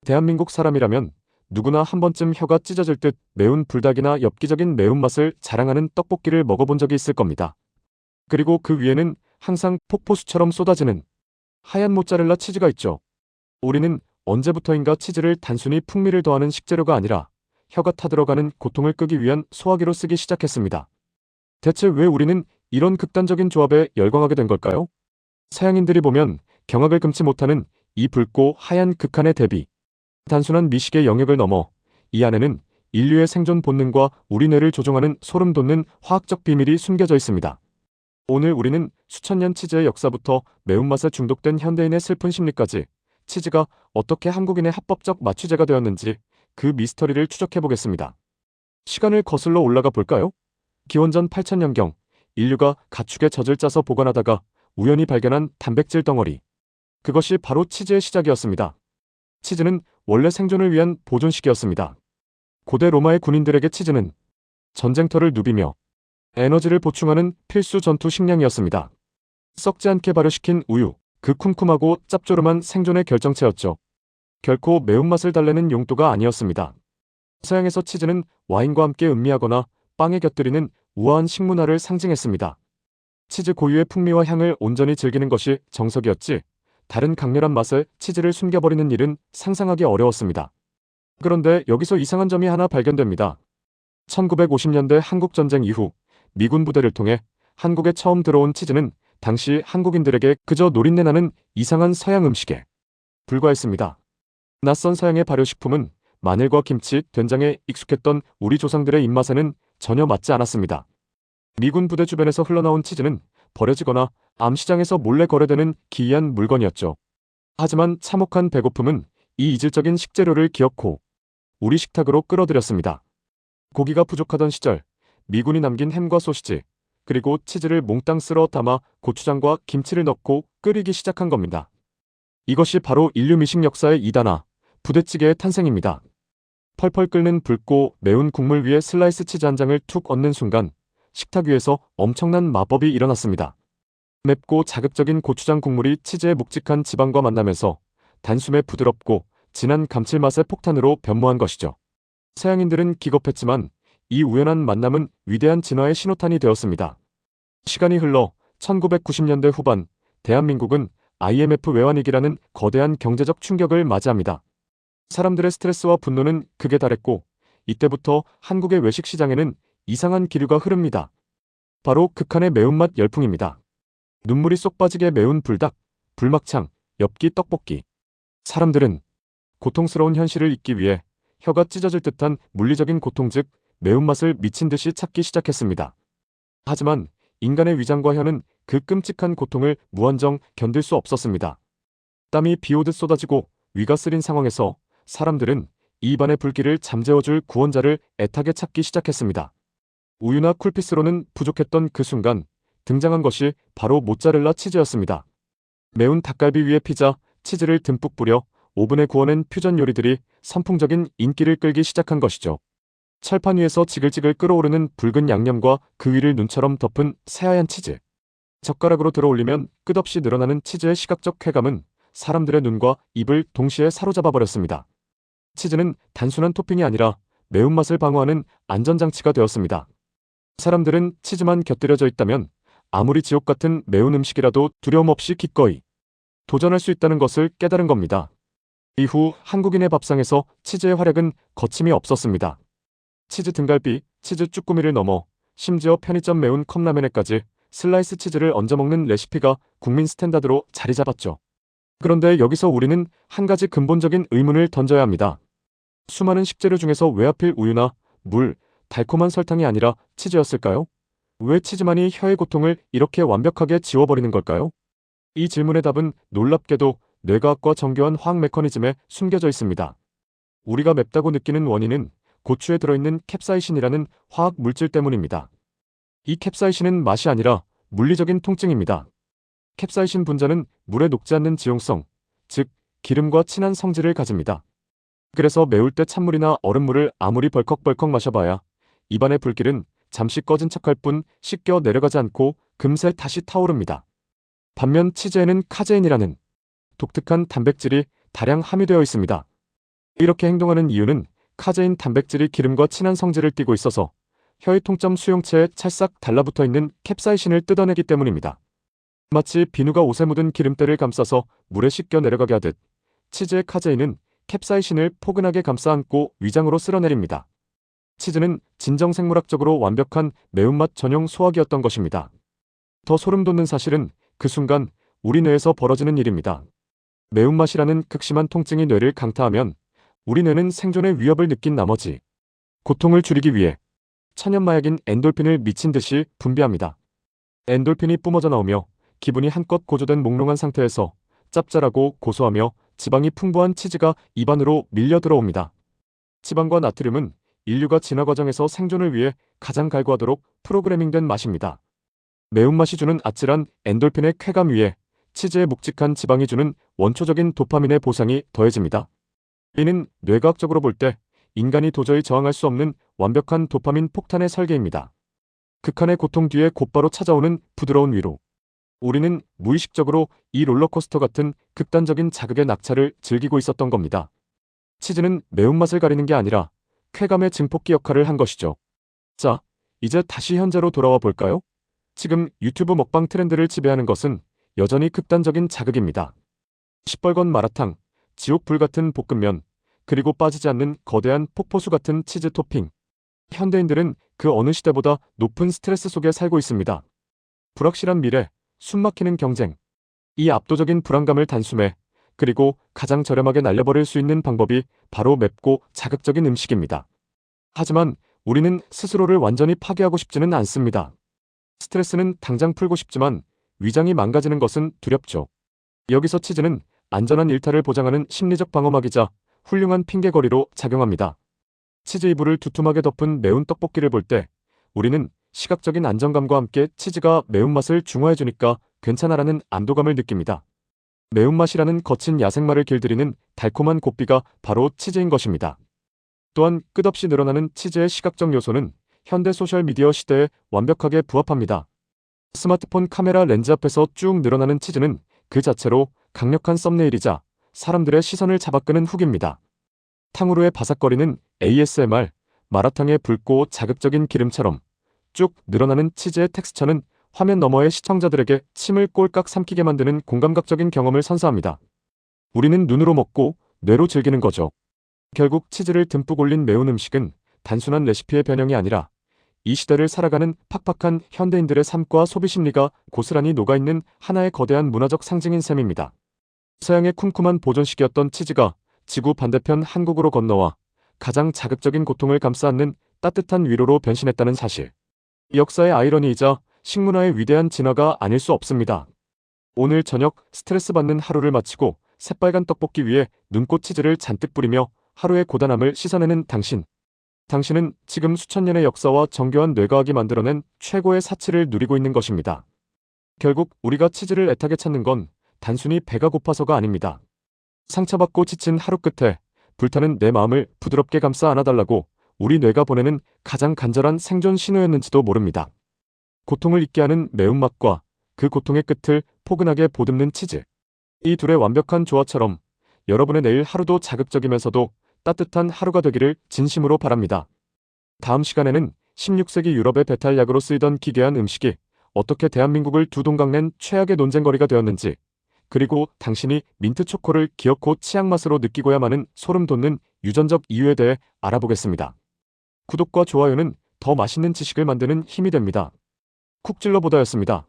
대한민국 사람이라면 누구나 한 번쯤 혀가 찢어질 듯 매운 불닭이나 엽기적인 매운맛을 자랑하는 떡볶이를 먹어본 적이 있을 겁니다. 그리고 그 위에는 항상 폭포수처럼 쏟아지는 하얀 모짜렐라 치즈가 있죠. 우리는 언제부터인가 치즈를 단순히 풍미를 더하는 식재료가 아니라 혀가 타들어가는 고통을 끄기 위한 소화기로 쓰기 시작했습니다. 대체 왜 우리는 이런 극단적인 조합에 열광하게 된 걸까요? 서양인들이 보면 경악을 금치 못하는 이 붉고 하얀 극한의 대비. 단순한 미식의 영역을 넘어 이 안에는 인류의 생존 본능과 우리 뇌를 조종하는 소름 돋는 화학적 비밀이 숨겨져 있습니다. 오늘 우리는 수천 년 치즈의 역사부터 매운맛에 중독된 현대인의 슬픈 심리까지 치즈가 어떻게 한국인의 합법적 마취제가 되었는지 그 미스터리를 추적해 보겠습니다. 시간을 거슬러 올라가 볼까요? 기원전 8000년경 인류가 가축의 젖을 짜서 보관하다가 우연히 발견한 단백질 덩어리. 그것이 바로 치즈의 시작이었습니다. 치즈는 원래 생존을 위한 보존식이었습니다. 고대 로마의 군인들에게 치즈는 전쟁터를 누비며 에너지를 보충하는 필수 전투 식량이었습니다. 썩지 않게 발효시킨 우유, 그 쿰쿰하고 짭조름한 생존의 결정체였죠. 결코 매운맛을 달래는 용도가 아니었습니다. 서양에서 치즈는 와인과 함께 음미하거나 빵에 곁들이는 우아한 식문화를 상징했습니다. 치즈 고유의 풍미와 향을 온전히 즐기는 것이 정석이었지, 다른 강렬한 맛에 치즈를 숨겨버리는 일은 상상하기 어려웠습니다. 그런데 여기서 이상한 점이 하나 발견됩니다. 1950년대 한국전쟁 이후 미군 부대를 통해 한국에 처음 들어온 치즈는 당시 한국인들에게 그저 노린내 나는 이상한 서양 음식에 불과했습니다. 낯선 서양의 발효식품은 마늘과 김치, 된장에 익숙했던 우리 조상들의 입맛에는 전혀 맞지 않았습니다. 미군 부대 주변에서 흘러나온 치즈는 버려지거나 암시장에서 몰래 거래되는 기이한 물건이었죠. 하지만 참혹한 배고픔은 이 이질적인 식재료를 기어코 우리 식탁으로 끌어들였습니다. 고기가 부족하던 시절 미군이 남긴 햄과 소시지, 그리고 치즈를 몽땅 쓸어 담아 고추장과 김치를 넣고 끓이기 시작한 겁니다. 이것이 바로 인류 미식 역사의 이단화, 부대찌개의 탄생입니다. 펄펄 끓는 붉고 매운 국물 위에 슬라이스 치즈 한 장을 툭 얹는 순간 식탁 위에서 엄청난 마법이 일어났습니다. 맵고 자극적인 고추장 국물이 치즈의 묵직한 지방과 만나면서 단숨에 부드럽고 진한 감칠맛의 폭탄으로 변모한 것이죠. 서양인들은 기겁했지만 이 우연한 만남은 위대한 진화의 신호탄이 되었습니다. 시간이 흘러 1990년대 후반, 대한민국은 IMF 외환위기라는 거대한 경제적 충격을 맞이합니다. 사람들의 스트레스와 분노는 극에 달했고, 이때부터 한국의 외식 시장에는 이상한 기류가 흐릅니다. 바로 극한의 매운맛 열풍입니다. 눈물이 쏙 빠지게 매운 불닭, 불막창, 엽기 떡볶이. 사람들은 고통스러운 현실을 잊기 위해 혀가 찢어질 듯한 물리적인 고통, 즉 매운맛을 미친 듯이 찾기 시작했습니다. 하지만 인간의 위장과 혀는 그 끔찍한 고통을 무한정 견딜 수 없었습니다. 땀이 비오듯 쏟아지고 위가 쓰린 상황에서 사람들은 입안의 불길을 잠재워줄 구원자를 애타게 찾기 시작했습니다. 우유나 쿨피스로는 부족했던 그 순간 등장한 것이 바로 모짜렐라 치즈였습니다. 매운 닭갈비 위에 피자, 치즈를 듬뿍 뿌려 오븐에 구워낸 퓨전 요리들이 선풍적인 인기를 끌기 시작한 것이죠. 철판 위에서 지글지글 끓어오르는 붉은 양념과 그 위를 눈처럼 덮은 새하얀 치즈. 젓가락으로 들어올리면 끝없이 늘어나는 치즈의 시각적 쾌감은 사람들의 눈과 입을 동시에 사로잡아 버렸습니다. 치즈는 단순한 토핑이 아니라 매운맛을 방어하는 안전장치가 되었습니다. 사람들은 치즈만 곁들여져 있다면 아무리 지옥 같은 매운 음식이라도 두려움 없이 기꺼이 도전할 수 있다는 것을 깨달은 겁니다. 이후 한국인의 밥상에서 치즈의 활약은 거침이 없었습니다. 치즈 등갈비, 치즈 쭈꾸미를 넘어 심지어 편의점 매운 컵라면에까지 슬라이스 치즈를 얹어 먹는 레시피가 국민 스탠다드로 자리 잡았죠. 그런데 여기서 우리는 한 가지 근본적인 의문을 던져야 합니다. 수많은 식재료 중에서 왜 하필 우유나 물, 달콤한 설탕이 아니라 치즈였을까요? 왜 치즈만이 혀의 고통을 이렇게 완벽하게 지워버리는 걸까요? 이 질문의 답은 놀랍게도 뇌과학과 정교한 화학 메커니즘에 숨겨져 있습니다. 우리가 맵다고 느끼는 원인은 고추에 들어있는 캡사이신이라는 화학 물질 때문입니다. 이 캡사이신은 맛이 아니라 물리적인 통증입니다. 캡사이신 분자는 물에 녹지 않는 지용성, 즉 기름과 친한 성질을 가집니다. 그래서 매울 때 찬물이나 얼음물을 아무리 벌컥벌컥 마셔봐야 입안의 불길은 잠시 꺼진 척할 뿐 씻겨 내려가지 않고 금세 다시 타오릅니다. 반면 치즈에는 카제인이라는 독특한 단백질이 다량 함유되어 있습니다. 이렇게 행동하는 이유는 카제인 단백질이 기름과 친한 성질을 띠고 있어서 혀의 통점 수용체에 찰싹 달라붙어 있는 캡사이신을 뜯어내기 때문입니다. 마치 비누가 옷에 묻은 기름때를 감싸서 물에 씻겨 내려가게 하듯 치즈의 카제인은 캡사이신을 포근하게 감싸 안고 위장으로 쓸어내립니다. 치즈는 진정생물학적으로 완벽한 매운맛 전용 소화기였던 것입니다. 더 소름 돋는 사실은 그 순간 우리 뇌에서 벌어지는 일입니다. 매운맛이라는 극심한 통증이 뇌를 강타하면 우리 뇌는 생존의 위협을 느낀 나머지 고통을 줄이기 위해 천연마약인 엔돌핀을 미친 듯이 분비합니다. 엔돌핀이 뿜어져 나오며 기분이 한껏 고조된 몽롱한 상태에서 짭짤하고 고소하며 지방이 풍부한 치즈가 입안으로 밀려 들어옵니다. 지방과 나트륨은 인류가 진화 과정에서 생존을 위해 가장 갈구하도록 프로그래밍된 맛입니다. 매운맛이 주는 아찔한 엔돌핀의 쾌감 위에 치즈의 묵직한 지방이 주는 원초적인 도파민의 보상이 더해집니다. 이는 뇌과학적으로 볼 때 인간이 도저히 저항할 수 없는 완벽한 도파민 폭탄의 설계입니다. 극한의 고통 뒤에 곧바로 찾아오는 부드러운 위로. 우리는 무의식적으로 이 롤러코스터 같은 극단적인 자극의 낙차를 즐기고 있었던 겁니다. 치즈는 매운맛을 가리는 게 아니라 쾌감의 증폭기 역할을 한 것이죠. 자, 이제 다시 현재로 돌아와 볼까요? 지금 유튜브 먹방 트렌드를 지배하는 것은 여전히 극단적인 자극입니다. 시뻘건 마라탕, 지옥불 같은 볶음면, 그리고 빠지지 않는 거대한 폭포수 같은 치즈 토핑. 현대인들은 그 어느 시대보다 높은 스트레스 속에 살고 있습니다. 불확실한 미래, 숨막히는 경쟁. 이 압도적인 불안감을 단숨에, 그리고 가장 저렴하게 날려버릴 수 있는 방법이 바로 맵고 자극적인 음식입니다. 하지만 우리는 스스로를 완전히 파괴하고 싶지는 않습니다. 스트레스는 당장 풀고 싶지만 위장이 망가지는 것은 두렵죠. 여기서 치즈는 안전한 일탈을 보장하는 심리적 방어막이자 훌륭한 핑계거리로 작용합니다. 치즈 이불을 두툼하게 덮은 매운 떡볶이를 볼 때 우리는 시각적인 안정감과 함께 치즈가 매운맛을 중화해주니까 괜찮아라는 안도감을 느낍니다. 매운맛이라는 거친 야생마를 길들이는 달콤한 고삐가 바로 치즈인 것입니다. 또한 끝없이 늘어나는 치즈의 시각적 요소는 현대 소셜미디어 시대에 완벽하게 부합합니다. 스마트폰 카메라 렌즈 앞에서 쭉 늘어나는 치즈는 그 자체로 강력한 썸네일이자 사람들의 시선을 잡아끄는 훅입니다. 탕후루의 바삭거리는 ASMR, 마라탕의 붉고 자극적인 기름처럼 쭉 늘어나는 치즈의 텍스처는 화면 너머의 시청자들에게 침을 꼴깍 삼키게 만드는 공감각적인 경험을 선사합니다. 우리는 눈으로 먹고 뇌로 즐기는 거죠. 결국 치즈를 듬뿍 올린 매운 음식은 단순한 레시피의 변형이 아니라 이 시대를 살아가는 팍팍한 현대인들의 삶과 소비 심리가 고스란히 녹아있는 하나의 거대한 문화적 상징인 셈입니다. 서양의 쿰쿰한 보존식이었던 치즈가 지구 반대편 한국으로 건너와 가장 자극적인 고통을 감싸 안는 따뜻한 위로로 변신했다는 사실. 역사의 아이러니이자 식문화의 위대한 진화가 아닐 수 없습니다. 오늘 저녁 스트레스 받는 하루를 마치고 새빨간 떡볶이 위에 눈꽃 치즈를 잔뜩 뿌리며 하루의 고단함을 씻어내는 당신. 당신은 지금 수천 년의 역사와 정교한 뇌과학이 만들어낸 최고의 사치를 누리고 있는 것입니다. 결국 우리가 치즈를 애타게 찾는 건 단순히 배가 고파서가 아닙니다. 상처받고 지친 하루 끝에 불타는 내 마음을 부드럽게 감싸 안아달라고 우리 뇌가 보내는 가장 간절한 생존 신호였는지도 모릅니다. 고통을 잊게 하는 매운맛과 그 고통의 끝을 포근하게 보듬는 치즈. 이 둘의 완벽한 조화처럼 여러분의 내일 하루도 자극적이면서도 따뜻한 하루가 되기를 진심으로 바랍니다. 다음 시간에는 16세기 유럽의 배탈약으로 쓰이던 기괴한 음식이 어떻게 대한민국을 두 동강 낸 최악의 논쟁거리가 되었는지, 그리고 당신이 민트 초코를 기어코 치약 맛으로 느끼고야마는 소름 돋는 유전적 이유에 대해 알아보겠습니다. 구독과 좋아요는 더 맛있는 지식을 만드는 힘이 됩니다. 쿡 찔러보다였습니다.